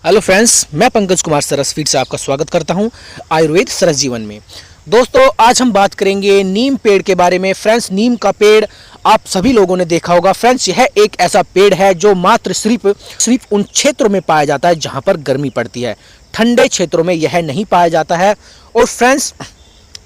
Hello friends, मैं पंकज कुमार सरस feed से आपका स्वागत करता हूं आयुर्वेद सरस जीवन में। दोस्तों, आज हम बात करेंगे नीम पेड़ के बारे में। फ्रेंड्स, नीम का पेड़ आप सभी लोगों ने देखा होगा। फ्रेंड्स, यह एक ऐसा पेड़ है जो मात्र सिर्फ उन क्षेत्रों में पाया जाता है जहां पर गर्मी पड़ती है। ठंडे क्षेत्रों में यह नहीं पाया जाता है। और फ्रेंड्स,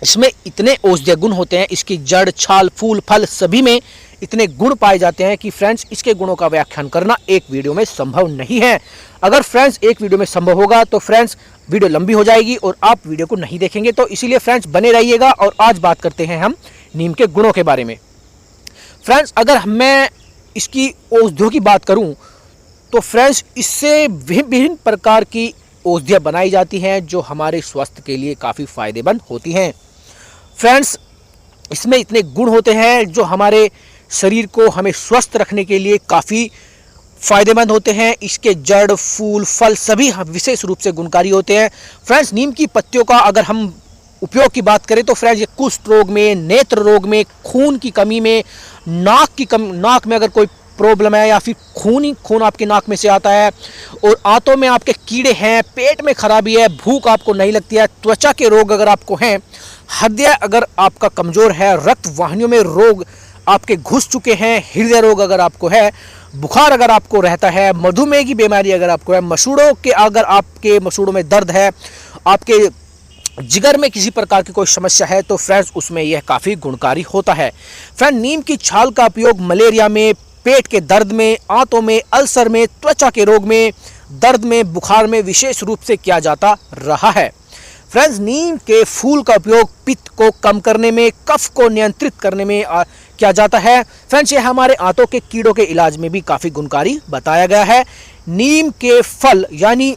इसमें इतने औषधीय गुण होते हैं, इसकी जड़, छाल, फूल, फल सभी में इतने गुण पाए जाते हैं कि फ्रेंड्स इसके गुणों का व्याख्यान करना एक वीडियो में संभव नहीं है। अगर फ्रेंड्स एक वीडियो में संभव होगा तो फ्रेंड्स वीडियो लंबी हो जाएगी और आप वीडियो को नहीं देखेंगे। तो इसीलिए फ्रेंड्स बने रहिएगा। और आज बात करते हैं हम नीम के गुणों के बारे में। फ्रेंड्स, अगर मैं इसकी औषधियों की बात करूं तो फ्रेंड्स इससे विभिन्न प्रकार की औषधियाँ बनाई जाती हैं जो हमारे स्वास्थ्य के लिए काफ़ी फायदेमंद होती हैं। फ्रेंड्स, इसमें इतने गुण होते हैं जो हमारे शरीर को हमें स्वस्थ रखने के लिए काफ़ी फायदेमंद होते हैं। इसके जड़, फूल, फल सभी विशेष रूप से गुणकारी होते हैं। फ्रेंड्स, नीम की पत्तियों का अगर हम उपयोग की बात करें तो फ्रेंड्स ये कुष्ठ रोग में, नेत्र रोग में, खून की कमी में, नाक में अगर कोई प्रॉब्लम है या फिर खून आपके नाक में से आता है, और आंतों में आपके कीड़े हैं, पेट में खराबी है, भूख आपको नहीं लगती है, त्वचा के रोग अगर आपको हैं, हृदय अगर आपका कमज़ोर है, रक्त वाहिनियों में रोग आपके घुस चुके हैं, हृदय रोग अगर आपको है, बुखार अगर आपको रहता है, मधुमेह की बीमारी अगर आपको है, अगर आपके मसूड़ों में दर्द है, आपके जिगर में किसी प्रकार की कोई समस्या है, तो फ्रेंड्स उसमें यह काफ़ी गुणकारी होता है। फ्रेंड, नीम की छाल का उपयोग मलेरिया में, पेट के दर्द में, आंतों में, अल्सर में, त्वचा के रोग में, दर्द में, बुखार में विशेष रूप से किया जाता रहा है। फ्रेंड्स, नीम के फूल का उपयोग पित्त को कम करने में, कफ को नियंत्रित करने में किया जाता है। फ्रेंड्स, ये हमारे आंतों के कीड़ों के इलाज में भी काफ़ी गुणकारी बताया गया है। नीम के फल यानी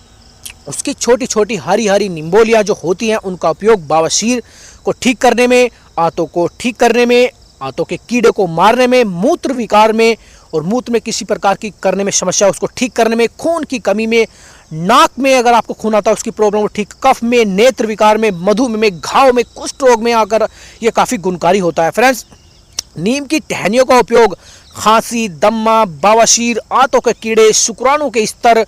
उसकी छोटी छोटी हरी हरी निम्बोलियाँ जो होती हैं उनका उपयोग बवासीर को ठीक करने में, आंतों को ठीक करने में, आंतों के कीड़े को मारने में, मूत्र विकार में और मूत्र में किसी प्रकार की करने में समस्या उसको ठीक करने में, खून की कमी में, नाक में अगर आपको खून आता है उसकी प्रॉब्लम को ठीक, कफ में, नेत्र विकार में, मधुमेह में, घाव में, कुष्ठ रोग में आकर ये काफ़ी गुणकारी होता है। फ्रेंड्स, नीम की टहनियों का उपयोग खांसी, दम्मा, बवासीर, आंतों के कीड़े, शुक्राणु के स्तर,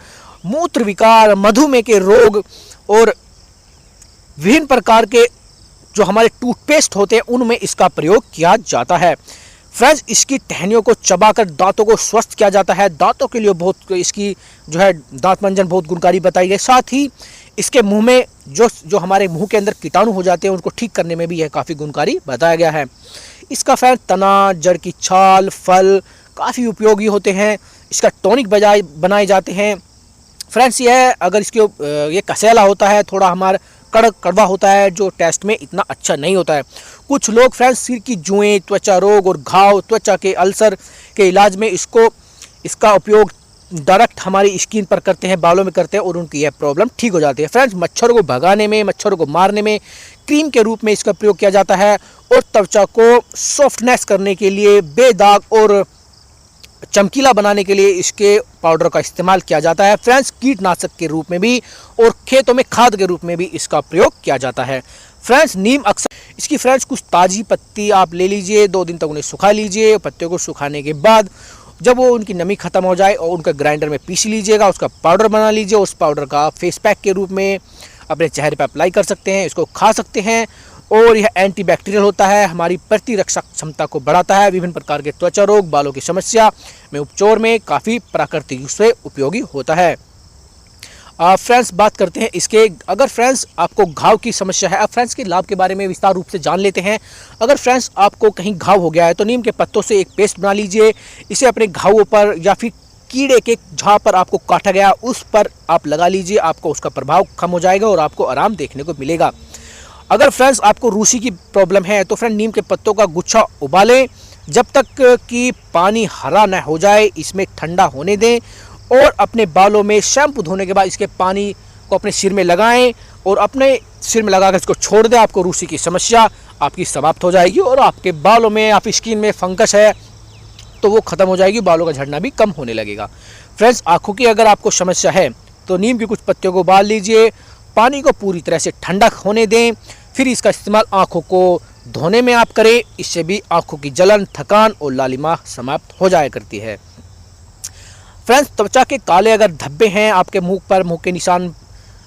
मूत्र विकार, मधुमेह के रोग और विभिन्न प्रकार के जो हमारे टूथपेस्ट होते हैं उनमें इसका प्रयोग किया जाता है। फ्रेंड्स, इसकी टहनियों को चबाकर दांतों को स्वस्थ किया जाता है। दांतों के लिए बहुत इसकी जो है दांत मंजन बहुत गुणकारी बताई गई। साथ ही इसके मुंह में जो हमारे मुंह के अंदर कीटाणु हो जाते हैं उनको ठीक करने में भी यह काफ़ी गुणकारी बताया गया है। इसका फ्रेंड तना, जड़ की छाल, फल काफ़ी उपयोगी होते हैं। इसका टॉनिक बनाए जाते हैं। फ्रेंड्स, यह अगर ये कसेला होता है, थोड़ा हमारा कड़वा होता है जो टेस्ट में इतना अच्छा नहीं होता है। कुछ लोग फ्रेंड्स सिर की जुएं, त्वचा रोग और घाव, त्वचा के अल्सर के इलाज में इसका उपयोग डायरेक्ट हमारी स्किन पर करते हैं, बालों में करते हैं और उनकी यह प्रॉब्लम ठीक हो जाती है। फ्रेंड्स, मच्छरों को भगाने में, मच्छरों को मारने में क्रीम के रूप में इसका प्रयोग किया जाता है और त्वचा को सॉफ्टनेस करने के लिए, बेदाग और चमकीला बनाने के लिए इसके पाउडर का इस्तेमाल किया जाता है। फ्रेंड्स, कीटनाशक के रूप में भी और खेतों में खाद के रूप में भी इसका प्रयोग किया जाता है। फ्रेंड्स, नीम अक्सर इसकी फ्रेंड्स कुछ ताज़ी पत्ती आप ले लीजिए, 2 दिन तक उन्हें सुखा लीजिए। पत्तियों को सुखाने के बाद जब वो उनकी नमी खत्म हो जाए और उनका ग्राइंडर में पीस लीजिएगा, उसका पाउडर बना लीजिए। उस पाउडर का फेस पैक के रूप में अपने चेहरे पर अप्लाई कर सकते हैं, इसको खा सकते हैं और यह एंटीबैक्टीरियल होता है, हमारी प्रतिरक्षा क्षमता को बढ़ाता है। विभिन्न प्रकार के त्वचा रोग, बालों की समस्या में उपचार में काफ़ी प्राकृतिक रूप से उपयोगी होता है। फ्रेंड्स, बात करते हैं इसके, अगर फ्रेंड्स आपको घाव की समस्या है, अब फ्रेंड्स के लाभ के बारे में विस्तार रूप से जान लेते हैं। अगर फ्रेंड्स आपको कहीं घाव हो गया है तो नीम के पत्तों से एक पेस्ट बना लीजिए। इसे अपने घावों पर या फिर कीड़े के जहाँ पर आपको काटा गया उस पर आप लगा लीजिए, आपको उसका प्रभाव कम हो जाएगा और आपको आराम देखने को मिलेगा। अगर फ्रेंड्स आपको रूसी की प्रॉब्लम है तो फ्रेंड नीम के पत्तों का गुच्छा उबालें, जब तक कि पानी हरा न हो जाए, इसमें ठंडा होने दें और अपने बालों में शैम्पू धोने के बाद इसके पानी को अपने सिर में लगाएं और अपने सिर में लगाकर इसको छोड़ दें। आपको रूसी की समस्या आपकी समाप्त हो जाएगी और आपके बालों में या फिर स्किन में फंगस है तो वो ख़त्म हो जाएगी, बालों का झड़ना भी कम होने लगेगा। फ्रेंड्स, आँखों की अगर आपको समस्या है तो नीम की कुछ पत्तियों को उबाल लीजिए, पानी को पूरी तरह से ठंडा होने दें, फिर इसका इस्तेमाल आँखों को धोने में आप करें। इससे भी आँखों की जलन, थकान और लालिमा समाप्त हो जाया करती है। फ्रेंड्स, त्वचा के काले अगर धब्बे हैं आपके मुंह पर, मुंह के निशान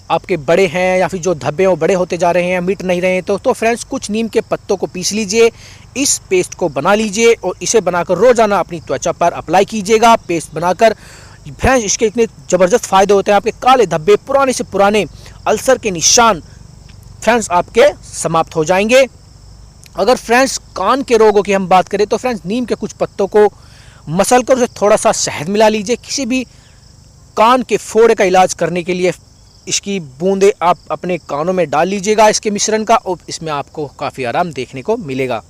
आपके बड़े हैं या फिर जो धब्बे हैं वो बड़े होते जा रहे हैं, मिट नहीं रहे हैं, तो फ्रेंड्स कुछ नीम के पत्तों को पीस लीजिए, इस पेस्ट को बना लीजिए और इसे बनाकर रोजाना अपनी त्वचा पर अप्लाई कीजिएगा। पेस्ट बनाकर फ्रेंड्स इसके इतने ज़बरदस्त फ़ायदे होते हैं, आपके काले धब्बे, पुराने से पुराने अल्सर के निशान फ्रेंड्स आपके समाप्त हो जाएंगे। अगर फ्रेंड्स कान के रोगों की हम बात करें तो फ्रेंड्स नीम के कुछ पत्तों को मसल कर उसे थोड़ा सा शहद मिला लीजिए। किसी भी कान के फोड़े का इलाज करने के लिए इसकी बूंदे आप अपने कानों में डाल लीजिएगा इसके मिश्रण का, और इसमें आपको काफ़ी आराम देखने को मिलेगा।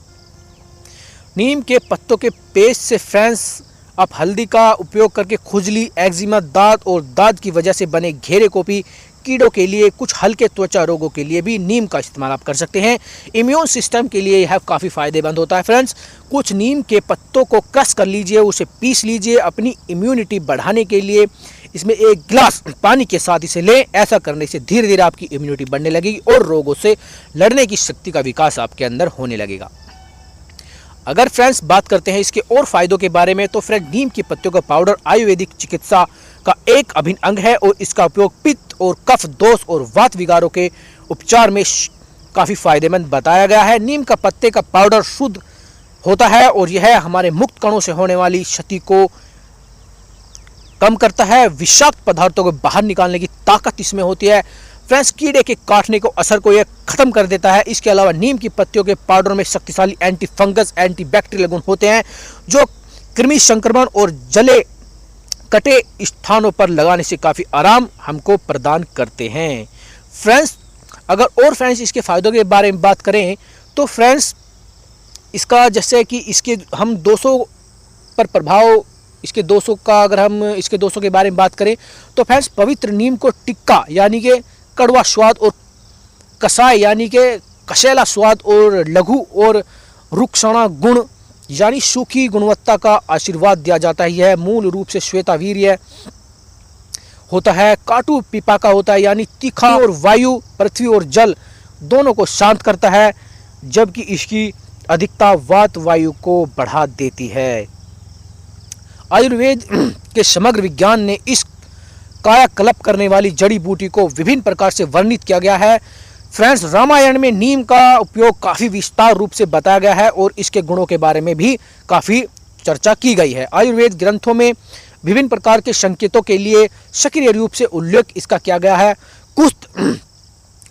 नीम के पत्तों के पेस्ट से फ्रेंड्स आप हल्दी का उपयोग करके खुजली, एक्जिमा, दांत और दांत की वजह से बने घेरे को भी कीड़ों के लिए, कुछ हल्के त्वचा रोगों के लिए भी नीम का इस्तेमाल आप कर सकते हैं। इम्यून सिस्टम के लिए यह काफ़ी फ़ायदेमंद होता है। फ्रेंड्स कुछ नीम के पत्तों को क्रश कर लीजिए, उसे पीस लीजिए अपनी इम्यूनिटी बढ़ाने के लिए। इसमें 1 गिलास पानी के साथ इसे लें। ऐसा करने से धीरे धीरे आपकी इम्यूनिटी बढ़ने लगेगी और रोगों से लड़ने की शक्ति का विकास आपके अंदर होने लगेगा। अगर फ्रेंड्स बात करते हैं इसके और फायदों के बारे में, तो फ्रेंड नीम की पत्तियों का पाउडर आयुर्वेदिक चिकित्सा का एक अभिन्न अंग है और इसका उपयोग पित्त और कफ दोष और वात विकारों के उपचार में काफ़ी फायदेमंद बताया गया है। नीम का पत्ते का पाउडर शुद्ध होता है और यह हमारे मुक्त कणों से होने वाली क्षति को कम करता है। विषाक्त पदार्थों को बाहर निकालने की ताकत इसमें होती है। फ्रेंड्स कीड़े के काटने को असर को यह खत्म कर देता है। इसके अलावा नीम की पत्तियों के पाउडर में शक्तिशाली एंटी फंगस, एंटी बैक्टीरियल गुण होते हैं जो कृमि संक्रमण और जले कटे स्थानों पर लगाने से काफ़ी आराम हमको प्रदान करते हैं। फ्रेंड्स अगर और फ्रेंड्स इसके फायदों के बारे में बात करें तो फ्रेंड्स इसका जैसे कि इसके हम दोषों पर प्रभाव, इसके दोषों का अगर हम इसके दोषों के बारे में बात करें तो फ्रेंड्स पवित्र नीम को टिक्का यानी कि कड़वा स्वाद और कसाय यानी कि कसेला स्वाद और लघु और रुक्षणा गुण यानी सूखी गुणवत्ता का आशीर्वाद दिया जाता है। यह मूल रूप से श्वेतावीर्य होता है। काटू पीपा का होता है यानी तीखा और वायु, पृथ्वी और जल दोनों को शांत करता है, जबकि इसकी अधिकता वात वायु को बढ़ा देती है। आयुर्वेद के समग्र विज्ञान ने इस कायाकल्प करने वाली जड़ी बूटी को विभिन्न प्रकार से वर्णित किया गया है। फ्रेंड्स रामायण में नीम का उपयोग काफ़ी विस्तार रूप से बताया गया है और इसके गुणों के बारे में भी काफ़ी चर्चा की गई है। आयुर्वेद ग्रंथों में विभिन्न प्रकार के संकेतों के लिए सक्रिय रूप से उल्लेख इसका किया गया है। कुष्ठ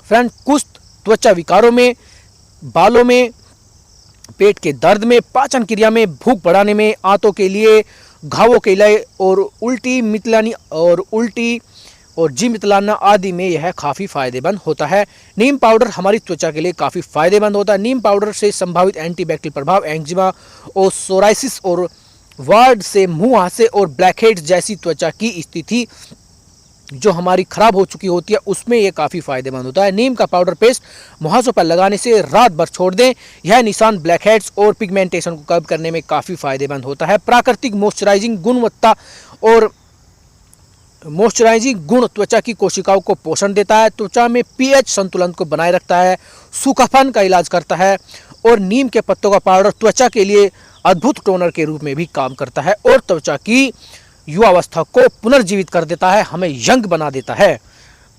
फ्रेंड कुष्ठ त्वचा विकारों में, बालों में, पेट के दर्द में, पाचन क्रिया में, भूख बढ़ाने में, आंतों के लिए, घावों के लिए और उल्टी और जी मितलाना आदि में यह काफ़ी फायदेमंद होता है। नीम पाउडर हमारी त्वचा के लिए काफ़ी फायदेमंद होता है। नीम पाउडर से संभावित एंटीबैक्टीरियल प्रभाव एक्जिमा और सोराइसिस और वार्ड से मुंह हासे और ब्लैकहेड्स जैसी त्वचा की स्थिति जो हमारी खराब हो चुकी होती है उसमें यह काफ़ी फायदेमंद होता है। नीम का पाउडर पेस्ट मुहासों पर लगाने से रात भर छोड़ दें। यह निशान ब्लैकहेड्स और पिगमेंटेशन को कम करने में काफ़ी फायदेमंद होता है। प्राकृतिक मॉइस्चराइजिंग गुणवत्ता और मॉइस्चराइजिंग गुण त्वचा की कोशिकाओं को पोषण देता है, त्वचा में पीएच संतुलन को बनाए रखता है, सूखापन का इलाज करता है और नीम के पत्तों का पाउडर त्वचा के लिए अद्भुत टोनर के रूप में भी काम करता है और त्वचा की युवावस्था को पुनर्जीवित कर देता है, हमें यंग बना देता है।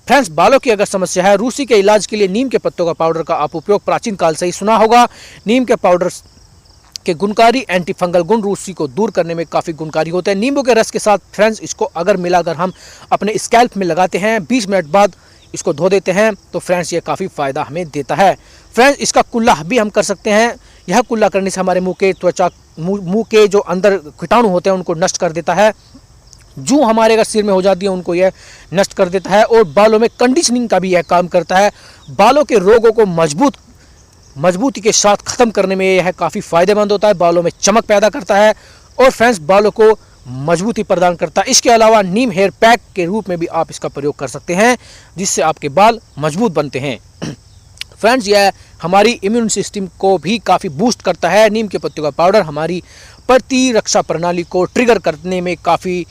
फ्रेंड्स बालों की अगर समस्या है, रूसी के इलाज के लिए नीम के पत्तों का पाउडर का आप उपयोग प्राचीन काल से ही सुना होगा। नीम के पाउडर के गुणकारी एंटी फंगल गुण रूसी को दूर करने में काफ़ी गुणकारी होते हैं। नींबू के रस के साथ फ्रेंड्स इसको अगर मिलाकर हम अपने स्कैल्प में लगाते हैं, 20 मिनट बाद इसको धो देते हैं तो फ्रेंड्स ये काफ़ी फ़ायदा हमें देता है। फ्रेंड्स इसका कुल्ला भी हम कर सकते हैं। यह कुल्ला करने से हमारे मुंह के जो अंदर कीटाणु होते हैं उनको नष्ट कर देता है। जूं हमारे अगर सिर में हो जाती है उनको यह नष्ट कर देता है और बालों में कंडीशनिंग का भी यह काम करता है। बालों के रोगों को मजबूती के साथ ख़त्म करने में यह काफ़ी फ़ायदेमंद होता है। बालों में चमक पैदा करता है और फ्रेंड्स बालों को मजबूती प्रदान करता है। इसके अलावा नीम हेयर पैक के रूप में भी आप इसका प्रयोग कर सकते हैं जिससे आपके बाल मजबूत बनते हैं। फ्रेंड्स यह हमारी इम्यून सिस्टम को भी काफ़ी बूस्ट करता है। नीम के पत्तों का पाउडर हमारी प्रतिरक्षा प्रणाली को ट्रिगर करने में काफ़ी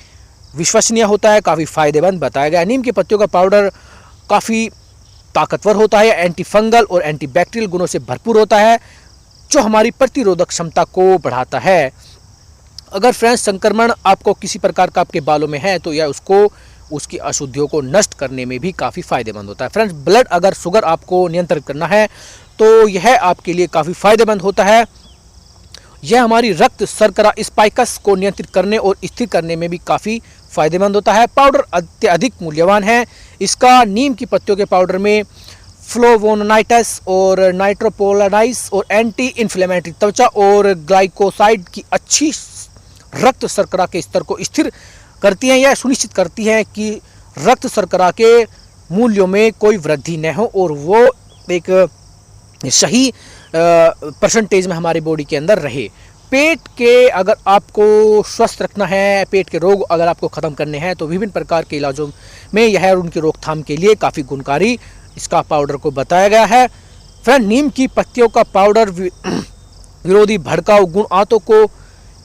विश्वसनीय होता है, काफ़ी फ़ायदेमंद बताया गया है। नीम के पत्तियों का पाउडर काफ़ी ताकतवर होता है, एंटी फंगल और एंटी बैक्टीरियल गुणों से भरपूर होता है जो हमारी प्रतिरोधक क्षमता को बढ़ाता है। अगर फ्रेंड्स संक्रमण आपको किसी प्रकार का आपके बालों में है तो यह उसको उसकी अशुद्धियों को नष्ट करने में भी काफ़ी फायदेमंद होता है। फ्रेंड्स ब्लड अगर शुगर आपको नियंत्रित करना है तो यह आपके लिए काफ़ी फायदेमंद होता है। यह हमारी रक्त शर्करा स्पाइकस को नियंत्रित करने और स्थिर करने में भी काफ़ी फायदेमंद होता है। पाउडर अत्यधिक मूल्यवान है। इसका नीम की पत्तियों के पाउडर में फ्लोवोनोनाइट्स और नाइट्रोपोलानाइस और एंटी इन्फ्लेमेटरी त्वचा और ग्लाइकोसाइड की अच्छी रक्त शर्करा के स्तर को स्थिर करती हैं। यह सुनिश्चित करती हैं कि रक्त शर्करा के मूल्यों में कोई वृद्धि न हो और वो एक सही परसेंटेज में हमारी बॉडी के अंदर रहे। पेट के अगर आपको स्वस्थ रखना है, पेट के रोग अगर आपको ख़त्म करने हैं तो विभिन्न प्रकार के इलाजों में यह उनकी रोकथाम के लिए काफ़ी गुणकारी इसका पाउडर को बताया गया है। फ्रेंड नीम की पत्तियों का पाउडर विरोधी भड़काऊ गुण आंतों को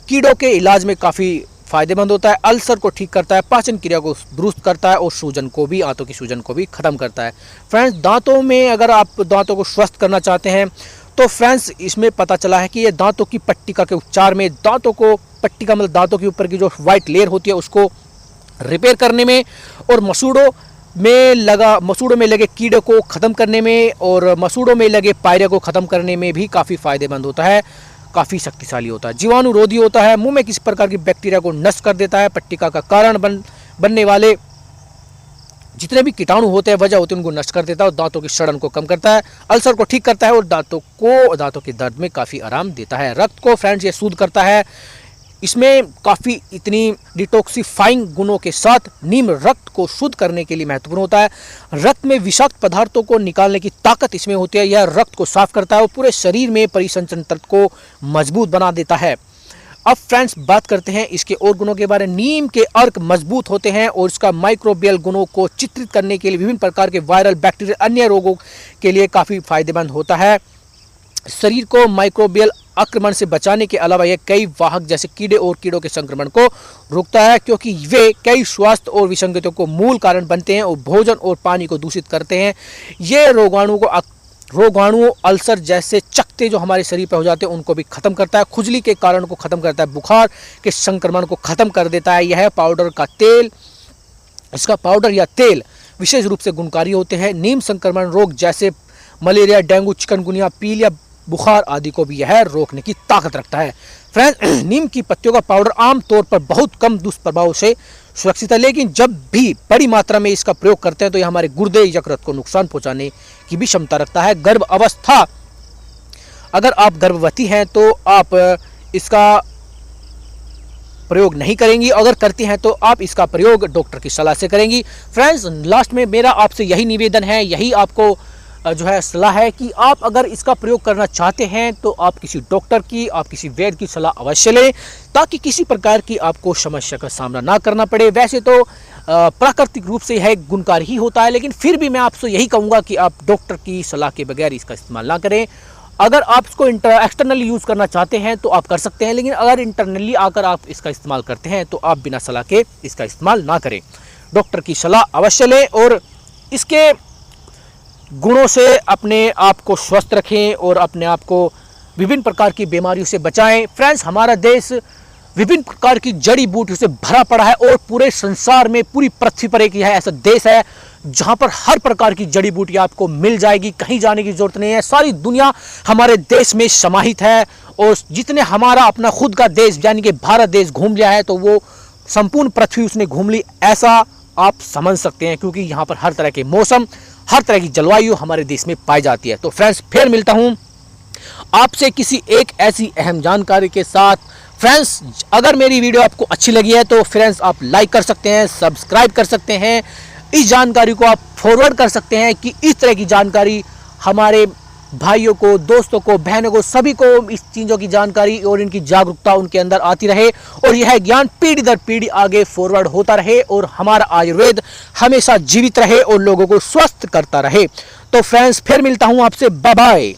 कीड़ों के इलाज में काफ़ी फायदेमंद होता है। अल्सर को ठीक करता है, पाचन क्रिया को दुरुस्त करता है और सूजन को भी, आंतों की सूजन को भी खत्म करता है। फ्रेंड्स दांतों में अगर आप दांतों को स्वस्थ करना चाहते हैं तो फ्रेंड्स इसमें पता चला है कि ये दांतों की पट्टिका के उपचार में, दांतों को पट्टिका मतलब दांतों के ऊपर की जो वाइट लेयर होती है उसको रिपेयर करने में और मसूड़ों में लगे कीड़े को ख़त्म करने में और मसूड़ों में लगे पायरे को ख़त्म करने में भी काफ़ी फायदेमंद होता है, काफ़ी शक्तिशाली होता है। जीवाणुरोधी होता है, मुंह में किसी प्रकार की बैक्टीरिया को नष्ट कर देता है। पट्टिका का कारण बनने वाले जितने भी कीटाणु होते हैं, वजह होती है, उनको नष्ट कर देता है और दांतों की सड़न को कम करता है। अल्सर को ठीक करता है और दांतों के दर्द में काफ़ी आराम देता है। रक्त को फ्रेंड्स ये शुद्ध करता है। इसमें काफ़ी इतनी डिटॉक्सिफाइंग गुणों के साथ नीम रक्त को शुद्ध करने के लिए महत्वपूर्ण होता है। रक्त में विषाक्त पदार्थों को निकालने की ताकत इसमें होती है। यह रक्त को साफ करता है और पूरे शरीर में परिसंचरण तंत्र को मजबूत बना देता है। अब फ्रेंड्स बात करते हैं इसके और गुणों के बारे में। नीम के अर्क मजबूत होते हैं और इसका माइक्रोबियल गुणों को चित्रित करने के लिए विभिन्न प्रकार के वायरल, बैक्टीरिया, अन्य रोगों के लिए काफ़ी फायदेमंद होता है। शरीर को माइक्रोबियल आक्रमण से बचाने के अलावा यह कई वाहक जैसे कीड़े और कीड़ों के संक्रमण को रोकता है, क्योंकि वे कई स्वास्थ्य और विसंगतियों को मूल कारण बनते हैं और भोजन और पानी को दूषित करते हैं। ये रोगाणु अल्सर जैसे चकत्ते जो हमारे शरीर पर हो जाते हैं उनको भी खत्म करता है। खुजली के कारण को खत्म करता है, बुखार के संक्रमण को खत्म कर देता है। यह पाउडर का तेल, इसका पाउडर या तेल विशेष रूप से गुणकारी होते हैं। नीम संक्रमण रोग जैसे मलेरिया, डेंगू, चिकनगुनिया, पीलिया, बुखार आदि को भी यह रोकने की ताकत रखता है। फ्रेंड्स नीम की पत्तियों का पाउडर आमतौर पर बहुत कम दुष्प्रभाव से सुरक्षित है, लेकिन जब भी बड़ी मात्रा में इसका प्रयोग करते हैं तो यह हमारे गुर्दे, यकृत को नुकसान पहुंचाने की भी क्षमता रखता है। गर्भ अवस्था, अगर आप गर्भवती हैं तो आप इसका प्रयोग नहीं करेंगी, अगर करती हैं तो आप इसका प्रयोग डॉक्टर की सलाह से करेंगी। फ्रेंड्स लास्ट में मेरा आपसे यही निवेदन है, यही आपको जो है सलाह है कि आप अगर इसका प्रयोग करना चाहते हैं तो आप किसी डॉक्टर की, आप किसी वैद्य की सलाह अवश्य लें, ताकि किसी प्रकार की आपको समस्या का सामना ना करना पड़े। वैसे तो प्राकृतिक रूप से यह गुणकारी ही होता है, लेकिन फिर भी मैं आपसे यही कहूँगा कि आप डॉक्टर की सलाह के बगैर इसका इस्तेमाल ना करें। अगर आप इसको एक्सटर्नली यूज़ करना चाहते हैं तो आप कर सकते हैं, लेकिन अगर इंटरनली आकर आप इसका इस्तेमाल करते हैं तो आप बिना सलाह के इसका इस्तेमाल ना करें। डॉक्टर की सलाह अवश्य लें और इसके गुणों से अपने आप को स्वस्थ रखें और अपने आप को विभिन्न प्रकार की बीमारियों से बचाएं। फ्रेंड्स हमारा देश विभिन्न प्रकार की जड़ी बूटियों से भरा पड़ा है और पूरे संसार में, पूरी पृथ्वी पर एक यह ऐसा देश है जहां पर हर प्रकार की जड़ी बूटी आपको मिल जाएगी, कहीं जाने की जरूरत नहीं है। सारी दुनिया हमारे देश में समाहित है और जितने हमारा अपना खुद का देश यानी कि भारत देश घूम लिया है तो वो संपूर्ण पृथ्वी उसने घूम ली, ऐसा आप समझ सकते हैं, क्योंकि यहाँ पर हर तरह के मौसम, हर तरह की जलवायु हमारे देश में पाई जाती है। तो फ्रेंड्स फिर मिलता हूं आपसे किसी एक ऐसी अहम जानकारी के साथ। फ्रेंड्स अगर मेरी वीडियो आपको अच्छी लगी है तो फ्रेंड्स आप लाइक कर सकते हैं, सब्सक्राइब कर सकते हैं, इस जानकारी को आप फॉरवर्ड कर सकते हैं कि इस तरह की जानकारी हमारे भाइयों को, दोस्तों को, बहनों को, सभी को इस चीज़ों की जानकारी और इनकी जागरूकता उनके अंदर आती रहे और यह ज्ञान पीढ़ी दर पीढ़ी आगे फॉरवर्ड होता रहे और हमारा आयुर्वेद हमेशा जीवित रहे और लोगों को स्वस्थ करता रहे। तो फ्रेंड्स फिर मिलता हूं आपसे, बाय बाय।